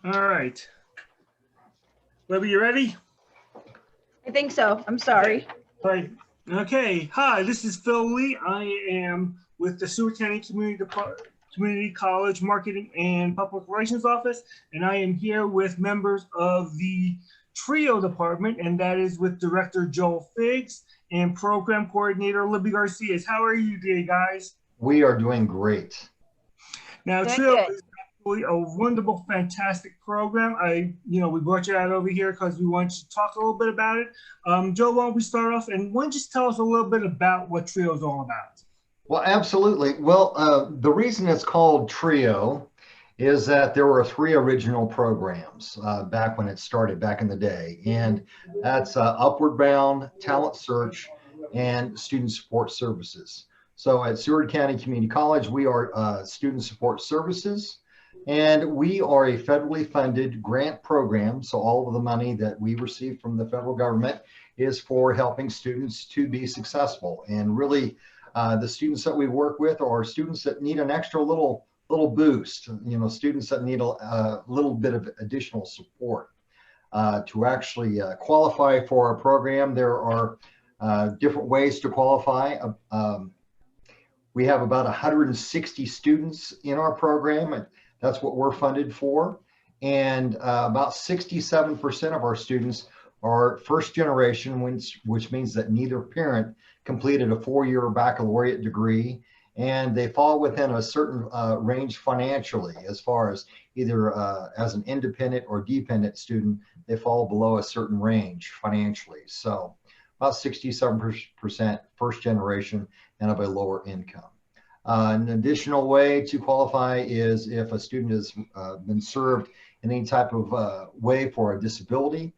All right. Libby, you ready? I think so. I'm sorry. Right. Okay. Hi, this is Phil Lee. I am with the Seward County Community College Marketing and Public Relations Office, and I am here with members of the TRIO department, and that is with Director Joel Figgs and Program Coordinator Libby Garcia. How are you today, guys? We are doing great. Now, Doing TRIO good. is absolutely a wonderful, fantastic program. We brought you out over here because we want you to talk a little bit about it. Joe, why don't we start off and why don't you just tell us a little bit about what TRIO is all about? Well, absolutely. Well, the reason it's called TRIO is that there were three original programs back when it started back in the day, and that's Upward Bound, Talent Search, and Student Support Services. So at Seward County Community College, we are Student Support Services, and we are a federally funded grant program. So all of the money that we receive from the federal government is for helping students to be successful. And really, the students that we work with are students that need an extra little boost, students that need a little bit of additional support to actually qualify for our program. There are different ways to qualify. We have about 160 students in our program, and that's what we're funded for. And about 67% of our students are first generation, which means that neither parent completed a four-year baccalaureate degree, and they fall within a certain range financially as far as either as an independent or dependent student, they fall below a certain range financially. So about 67% first generation and of a lower income. An additional way to qualify is if a student has been served in any type of way for a disability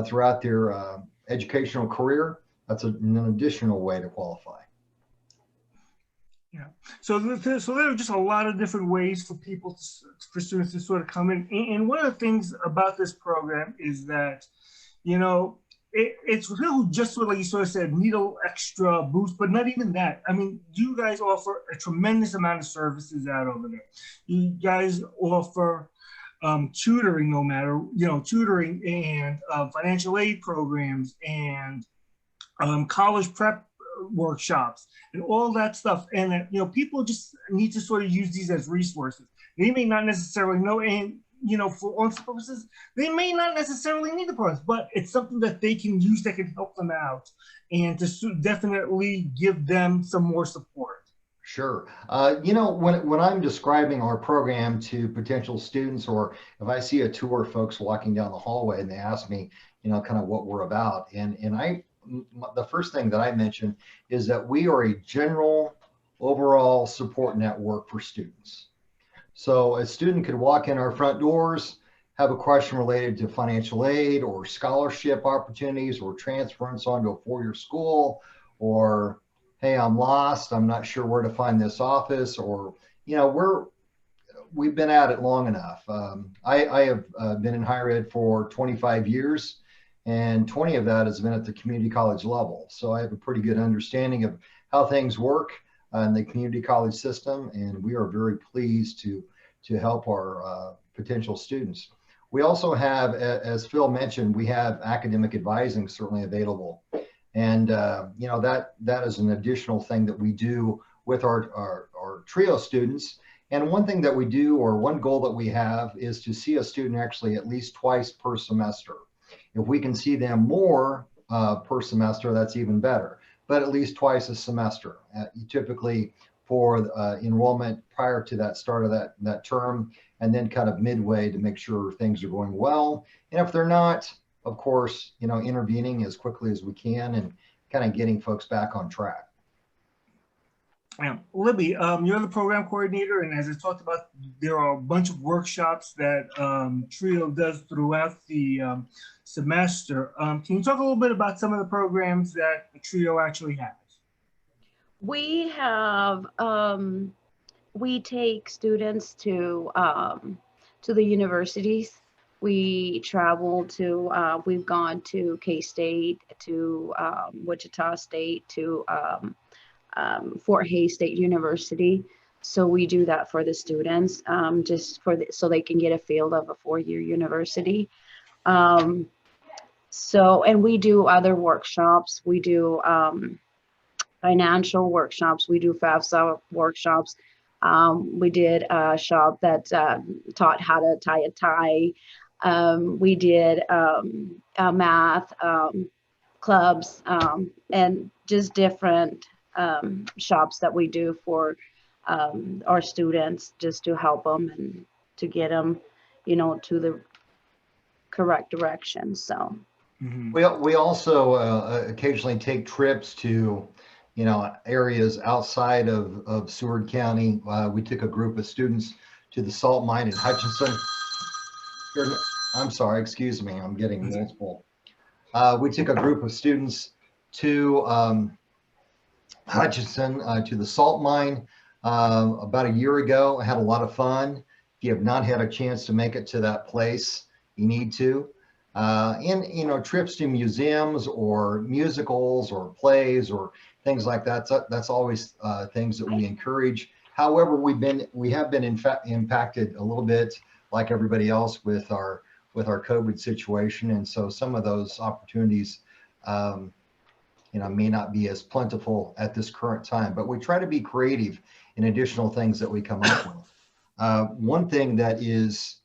throughout their educational career. That's an additional way to qualify. Yeah. So there are just a lot of different ways for for students to sort of come in. And one of the things about this program is that, it's really just sort of like you sort of said, need a little extra boost, but not even that. I mean, you guys offer a tremendous amount of services out over there. You guys offer tutoring, tutoring and financial aid programs and college prep workshops and all that stuff. And people just need to sort of use these as resources. They may not necessarily know, and for all purposes, they may not necessarily need the programs, but it's something that they can use that can help them out and to definitely give them some more support. Sure. When I'm describing our program to potential students, or if I see a tour of folks walking down the hallway and they ask me, kind of what we're about, and the first thing that I mention is that we are a general overall support network for students. So a student could walk in our front doors, have a question related to financial aid or scholarship opportunities or transference onto a four-year school, or, hey, I'm lost, I'm not sure where to find this office, or, we've been at it long enough. I have been in higher ed for 25 years, and 20 of that has been at the community college level. So I have a pretty good understanding of how things work in the community college system, and we are very pleased to help our potential students. We also have, as Phil mentioned, we have academic advising certainly available, and that is an additional thing that we do with our TRIO students. And one thing that we do, or one goal that we have, is to see a student actually at least twice per semester. If we can see them more per semester, that's even better, but at least twice a semester, typically for enrollment prior to that start of that term, and then kind of midway to make sure things are going well. And if they're not, of course, intervening as quickly as we can and kind of getting folks back on track. Libby, you're the program coordinator, and as I talked about, there are a bunch of workshops that TRIO does throughout the semester. Can you talk a little bit about some of the programs that the TRIO actually has? We have, we take students to the universities. We travel to, we've gone to K-State, to Wichita State, to Fort Hays State University. So we do that for the students, just so they can get a feel of a 4-year university. And we do other workshops. We do financial workshops. We do FAFSA workshops. We did a shop that taught how to tie a tie. We did math clubs, and just different shops that we do for our students, just to help them and to get them, to the correct direction. So we also occasionally take trips to areas outside of Seward County. We took a group of students to the salt mine in Hutchinson. I'm sorry, excuse me, I'm getting multiple. We took a group of students to Hutchinson, to the salt mine about a year ago. I had a lot of fun. If you have not had a chance to make it to that place, you need to. And trips to museums or musicals or plays or things like that. That's always things that we encourage. However, we have been in fact impacted a little bit, like everybody else, with our COVID situation, and so some of those opportunities, may not be as plentiful at this current time. But we try to be creative in additional things that we come up with. One thing that is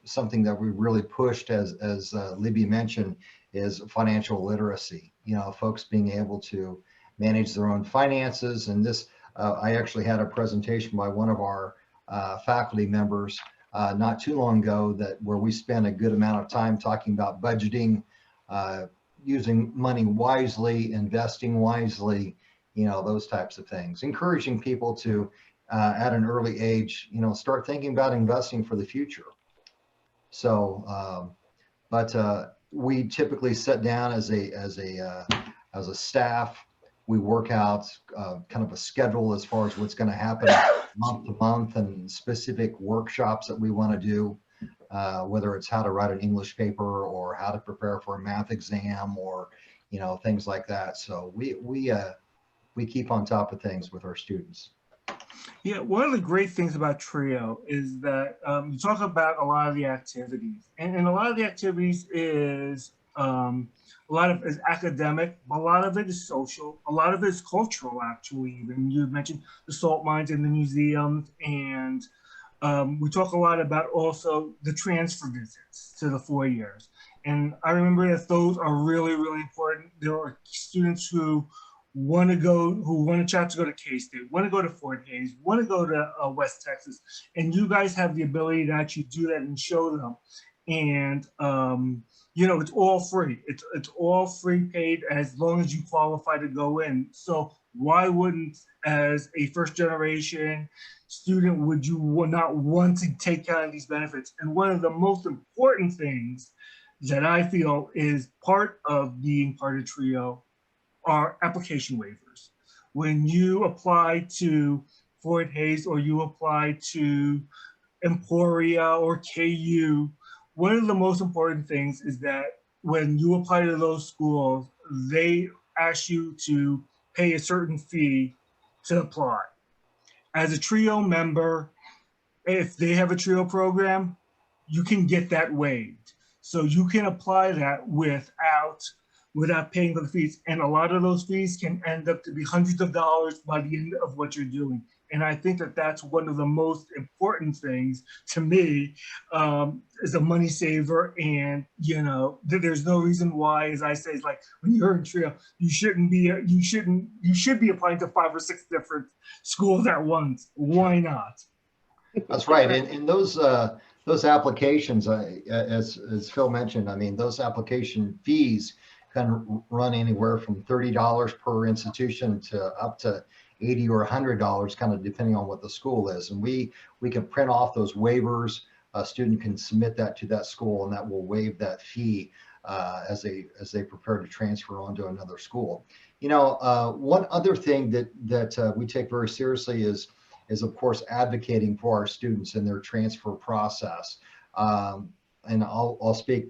something that we really pushed, as Libby mentioned, is financial literacy. Folks being able to manage their own finances. And this, I actually had a presentation by one of our faculty members not too long ago, where we spent a good amount of time talking about budgeting, using money wisely, investing wisely, those types of things, encouraging people to at an early age, start thinking about investing for the future. So, but we typically sit down as a staff. We work out kind of a schedule as far as what's going to happen month to month, and specific workshops that we want to do, whether it's how to write an English paper or how to prepare for a math exam, or things like that. So we keep on top of things with our students. Yeah, one of the great things about TRIO is that you talk about a lot of the activities, and a lot of the activities is a lot of it is academic, but a lot of it is social, a lot of it is cultural, actually. Even you mentioned the salt mines and the museums, and we talk a lot about also the transfer visits to the 4 years. And I remember that those are really, really important. There are students who want a chance to go to K-State, want to go to Fort Hays, want to go to West Texas, and you guys have the ability to actually do that and show them. And it's all free. It's all free, paid, as long as you qualify to go in. So why wouldn't, as a first generation student, would you not want to take on these benefits? And one of the most important things that I feel is part of being part of TRIO are application waivers. When you apply to Fort Hays, or you apply to Emporia or KU, one of the most important things is that when you apply to those schools, they ask you to pay a certain fee to apply. As a TRIO member, if they have a TRIO program, you can get that waived. So you can apply that without paying for the fees. And a lot of those fees can end up to be hundreds of dollars by the end of what you're doing. And I think that that's one of the most important things to me, is a money saver. And, there's no reason why, as I say, it's like when you're in TRIO, you should be applying to 5 or 6 different schools at once. Why not? That's right. And those applications, as Phil mentioned, I mean, those application fees can run anywhere from $30 per institution to up to $80 or $100, kind of depending on what the school is. And we can print off those waivers. A student can submit that to that school, and that will waive that fee as they prepare to transfer on to another school. One other thing that we take very seriously is of course advocating for our students in their transfer process. And I'll speak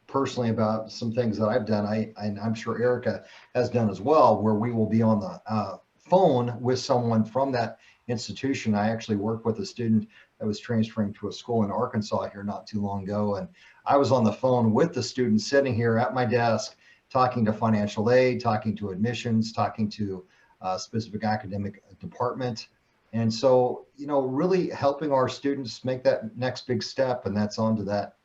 personally about some things that I've done. And I'm sure Erica has done as well, where we will be on the phone with someone from that institution. I actually worked with a student that was transferring to a school in Arkansas here not too long ago. And I was on the phone with the student sitting here at my desk, talking to financial aid, talking to admissions, talking to a specific academic department. And so, you know, really helping our students make that next big step, and that's onto that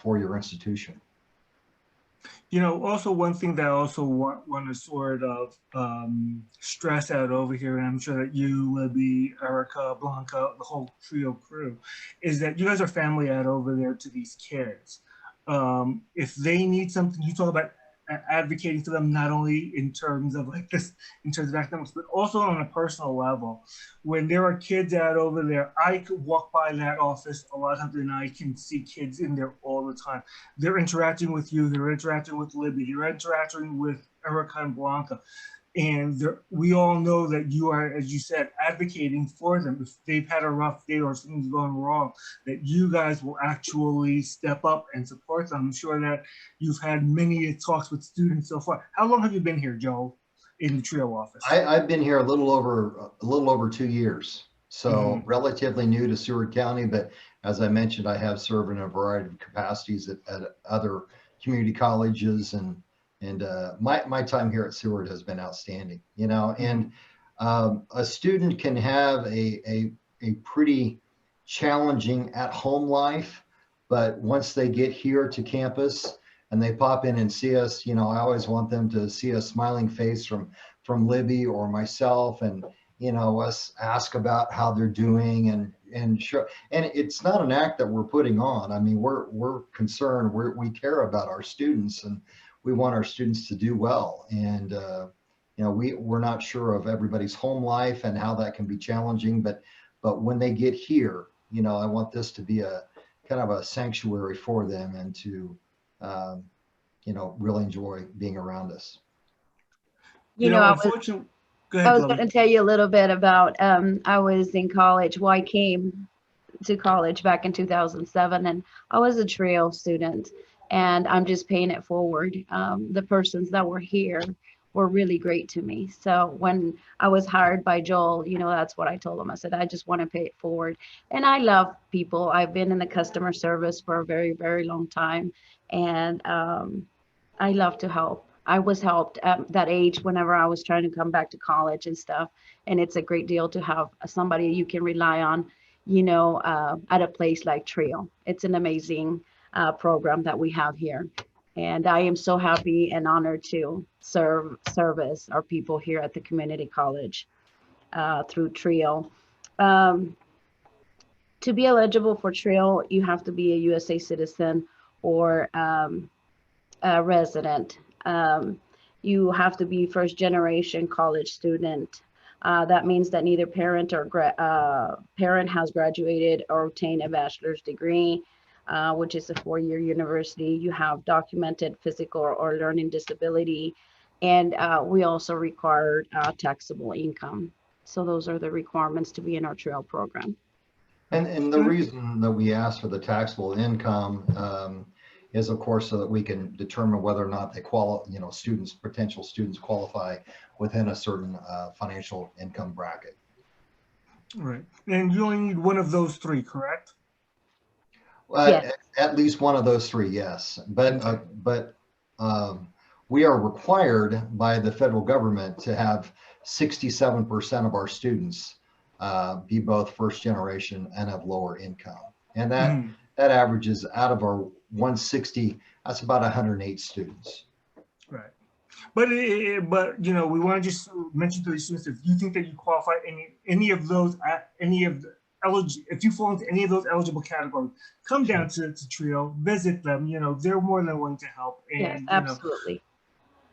four-year institution. You know, also one thing that I also want to sort of stress out over here, and I'm sure that you, Libby, Erica, Blanca, the whole TRIO crew, is that you guys are family out over there to these kids. If they need something, you talk about advocating for them, not only in terms of like this, in terms of academics, but also on a personal level. When there are kids out over there, I could walk by that office a lot of times and I can see kids in there all the time. They're interacting with you, they're interacting with Libby, they're interacting with Erica and Blanca. And we all know that you are, as you said, advocating for them. If they've had a rough day or something's going wrong, that you guys will actually step up and support them. I'm sure that you've had many talks with students so far. How long have you been here, Joe, in the TRIO office? I've been here a little over 2 years, so relatively new to Seward County. But as I mentioned, I have served in a variety of capacities at other community colleges, and my time here at Seward has been outstanding, you know. And a student can have a pretty challenging at-home life, but once they get here to campus and they pop in and see us, you know, I always want them to see a smiling face from Libby or myself, and you know, us ask about how they're doing, and show. And it's not an act that we're putting on. I mean, we're concerned. We care about our students, and we want our students to do well. And you know, we're not sure of everybody's home life and how that can be challenging, but when they get here, you know, I want this to be a kind of a sanctuary for them, and to you know, really enjoy being around us. You know, I was going to tell you a little bit about, I was in college. Well, I came to college back in 2007, and I was a TRIO student, and I'm just paying it forward. The persons that were here were really great to me. So when I was hired by Joel, you know, that's what I told him. I said, I just want to pay it forward. And I love people. I've been in the customer service for a very, very long time. And I love to help. I was helped at that age whenever I was trying to come back to college and stuff. And it's a great deal to have somebody you can rely on, you know, at a place like TRIO. It's an amazing program that we have here. And I am so happy and honored to service our people here at the community college through TRIO. To be eligible for TRIO, you have to be a USA citizen or a resident. You have to be first generation college student. That means that neither parent or parent has graduated or obtained a bachelor's degree, which is a 4-year university. You have documented physical or learning disability, and we also require taxable income. So those are the requirements to be in our TRIO program. And the reason that we ask for the taxable income is, of course, so that we can determine whether or not they you know, potential students qualify within a certain financial income bracket. Right. And you only need one of those three, correct? Yes. At least one of those three, yes. But we are required by the federal government to have 67% of our students be both first generation and have lower income. And that averages out of our 160, that's about 108 students. Right. But you know, we want to just mention to the students, if you think that you qualify any of those, if you fall into any of those eligible categories, come down to TRIO, visit them. You know, they're more than willing to help. And, yes, absolutely.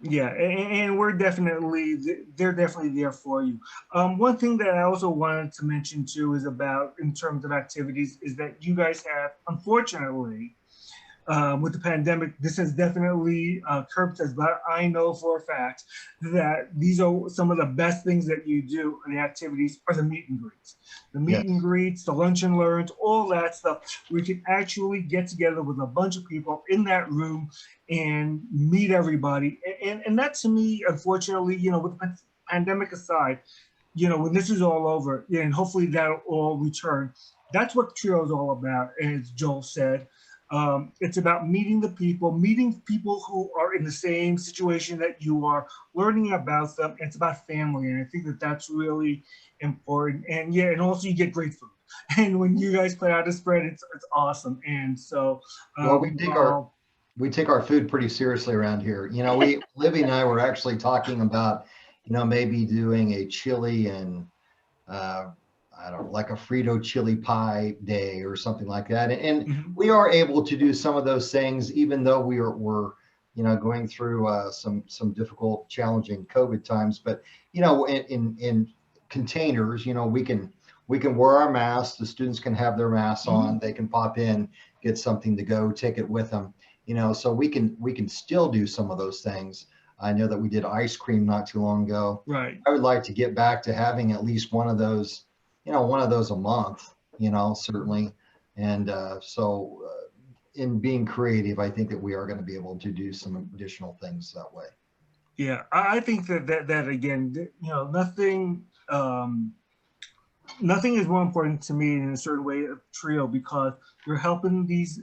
Yeah, and they're definitely there for you. One thing that I also wanted to mention too is about, in terms of activities, is that you guys have, unfortunately, with the pandemic, this has definitely curbed us, but I know for a fact that these are some of the best things that you do, and the activities are the meet and greets. The meet and greets, the lunch and learns, all that stuff. We can actually get together with a bunch of people in that room and meet everybody. And that, to me, unfortunately, you know, with the pandemic aside, you know, when this is all over, and hopefully that'll all return. That's what TRIO is all about. And as Joel said, it's about meeting people who are in the same situation that you are, learning about them. It's about family. And I think that that's really important. And yeah, and also you get great food. And when you guys put out a spread, it's awesome. And so, Well, we take our food pretty seriously around here. You know, Libby and I were actually talking about, you know, maybe doing a chili and I don't know, like a Frito chili pie day or something like that. And we are able to do some of those things, even though we're you know, going through some difficult, challenging COVID times. But you know, in containers, you know, we can wear our masks. The students can have their masks on. They can pop in, get something to go, take it with them. You know, so we can still do some of those things. I know that we did ice cream not too long ago. right. I would like to get back to having at least one of those, you know, one of those a month, you know, certainly. And in being creative, I think that we are going to be able to do some additional things that way. Yeah, I think that again, you know, nothing is more important to me in a certain way of TRIO, because you're helping these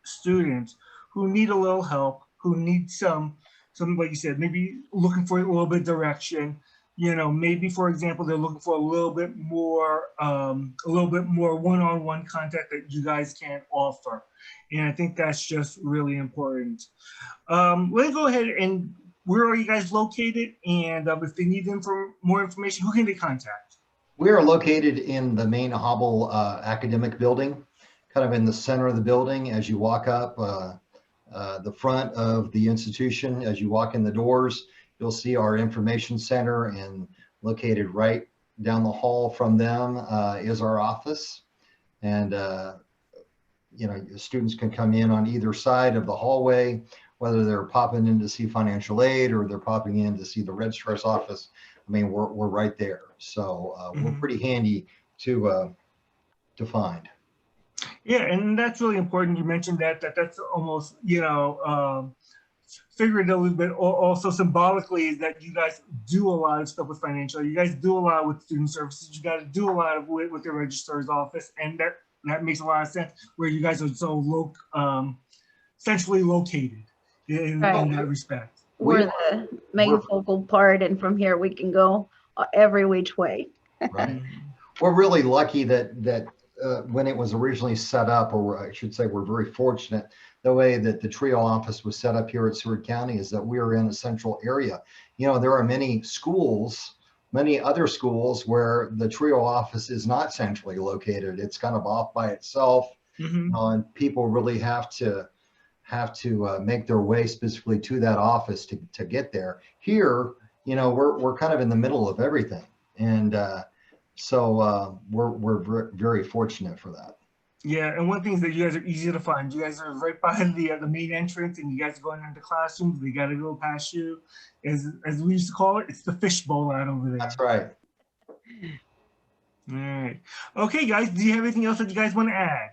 students who need a little help, who need some like you said, maybe looking for a little bit of direction. You know, maybe for example, they're looking for a little bit more one-on-one contact that you guys can't offer. And I think that's just really important. Let's go ahead and where are you guys located? And if they need more information, who can they contact? We are located in the main Hobble academic building, kind of in the center of the building. As you walk up the front of the institution, as you walk in the doors, you'll see our information center, and located right down the hall from them is our office. And you know, students can come in on either side of the hallway, whether they're popping in to see financial aid or they're popping in to see the registrar's office. I mean, we're right there. So we're pretty handy to find. Yeah, and that's really important. You mentioned that's almost, you know, figured a little bit also symbolically, is that you guys do a lot of stuff with financial. You guys do a lot with student services. You got to do a lot of with the registrar's office, and that makes a lot of sense. Where you guys are so centrally located in that respect. We're the main focal part, and from here we can go every which way. Right. We're really lucky that when it was originally set up, or I should say, we're very fortunate. The way that the TRIO office was set up here at Seward County is that we are in a central area. You know, there are many other schools where the TRIO office is not centrally located. It's kind of off by itself, and people really have to make their way specifically to that office to get there. Here, you know, we're kind of in the middle of everything, and so we're very fortunate for that. Yeah, and one thing is that you guys are easy to find. You guys are right behind the main entrance, and you guys are going into classrooms. They got to go past you. As we used to call it, it's the fishbowl out over there. That's right. All right. Okay, guys, do you have anything else that you guys want to add?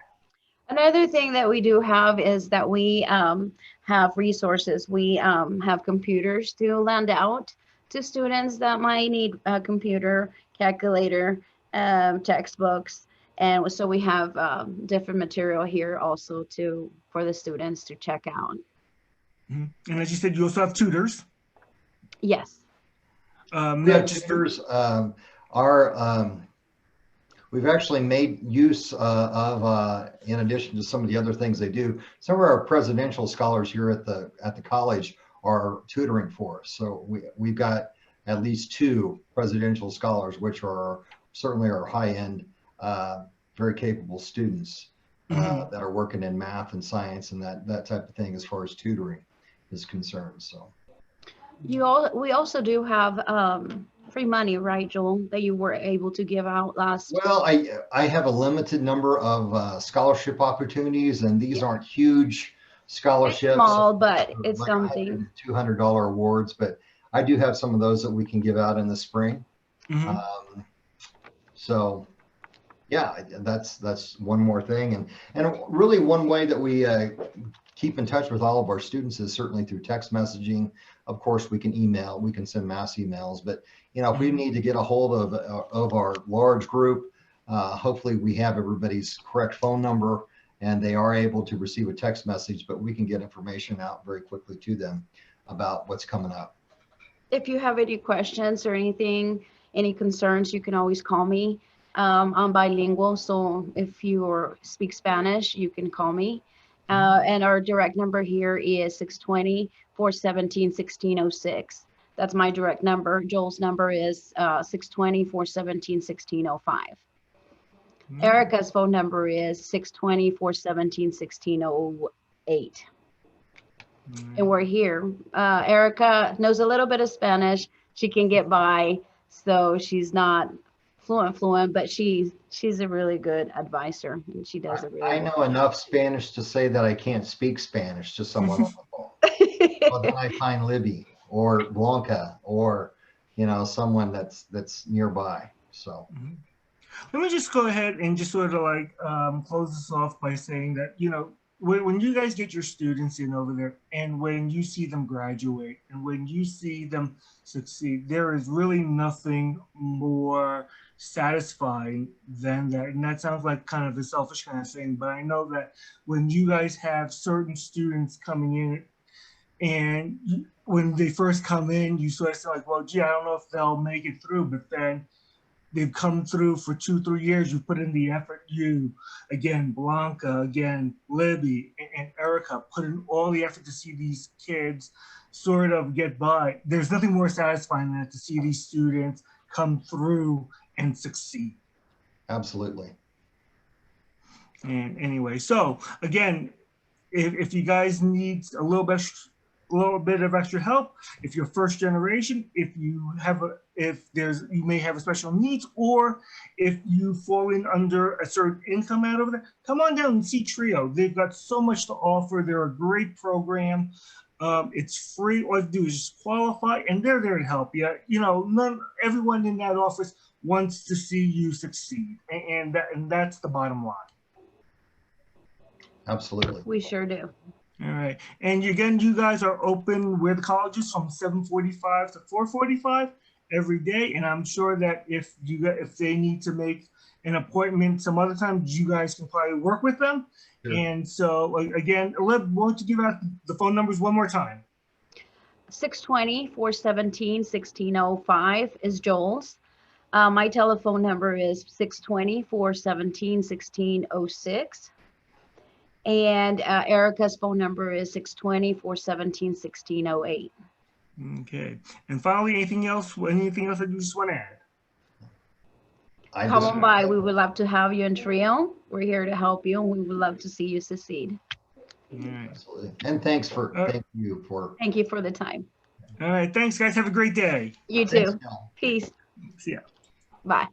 Another thing that we do have is that we have resources. We have computers to lend out to students that might need a computer, calculator, textbooks. And so we have different material here also for the students to check out. And as you said, you also have tutors. Yes. We have tutors. We've actually made use of, in addition to some of the other things they do, some of our presidential scholars here at the college are tutoring for us. So we've got at least 2 presidential scholars, which are certainly our high-end, very capable students that are working in math and science and that type of thing as far as tutoring is concerned. So we also do have free money, right, Joel, that you were able to give out last? Well, I have a limited number of scholarship opportunities, and these aren't huge scholarships. It's small, but it's like something. $200 awards, but I do have some of those that we can give out in the spring. So Yeah, that's one more thing. And really one way that we keep in touch with all of our students is certainly through text messaging. Of course, we can email, we can send mass emails, but if we need to get a hold of our large group, hopefully we have everybody's correct phone number and they are able to receive a text message, but we can get information out very quickly to them about what's coming up. If you have any questions or anything, any concerns, you can always call me. I'm bilingual, so if you speak Spanish, you can call me. And our direct number here is 620-417-1606. That's my direct number. Joel's number is 620-417-1605. Erica's phone number is 620-417-1608. And we're here. Erica knows a little bit of Spanish. She can get by, so she's not fluent, but she's a really good advisor, and she does it really I know enough Spanish to say that I can't speak Spanish to someone on the phone. Well, then I find Libby or Blanca or someone that's nearby. So let me just go ahead and just sort of like close this off by saying that when you guys get your students in over there and when you see them graduate and when you see them succeed, there is really nothing more satisfying than that. And that sounds like kind of a selfish kind of thing, but I know that when you guys have certain students coming in and when they first come in, you sort of say like, well, gee, I don't know if they'll make it through, but then they've come through for 2-3 years. You put in the effort. You, again, Blanca, again, Libby, and Erica, put in all the effort to see these kids sort of get by. There's nothing more satisfying than to see these students come through and succeed. Absolutely. And anyway, so again, if you guys need a little bit of extra help, if you're first generation, if you may have a special needs, or if you fall in under a certain income out over there, come on down and see TRIO. They've got so much to offer. They're a great program. It's free. All you do is just qualify, and they're there to help you. Everyone in that office wants to see you succeed, and that's the bottom line. Absolutely. We sure do. All right. And again, you guys are open with colleges from 7:45 to 4:45 every day. And I'm sure that if they need to make an appointment some other time, you guys can probably work with them. Sure. And so again, why don't you give out the phone numbers one more time? 620-417-1605 is Joel's. My telephone number is 620-417-1606. And Erica's phone number is 620-417-1608. Okay. And finally, anything else that you just want to add? Come on by. We would love to have you in TRIO. We're here to help you, and we would love to see you succeed. Right. Absolutely. And thank you for the time. All right. Thanks, guys. Have a great day. You too. Peace. See ya. Bye.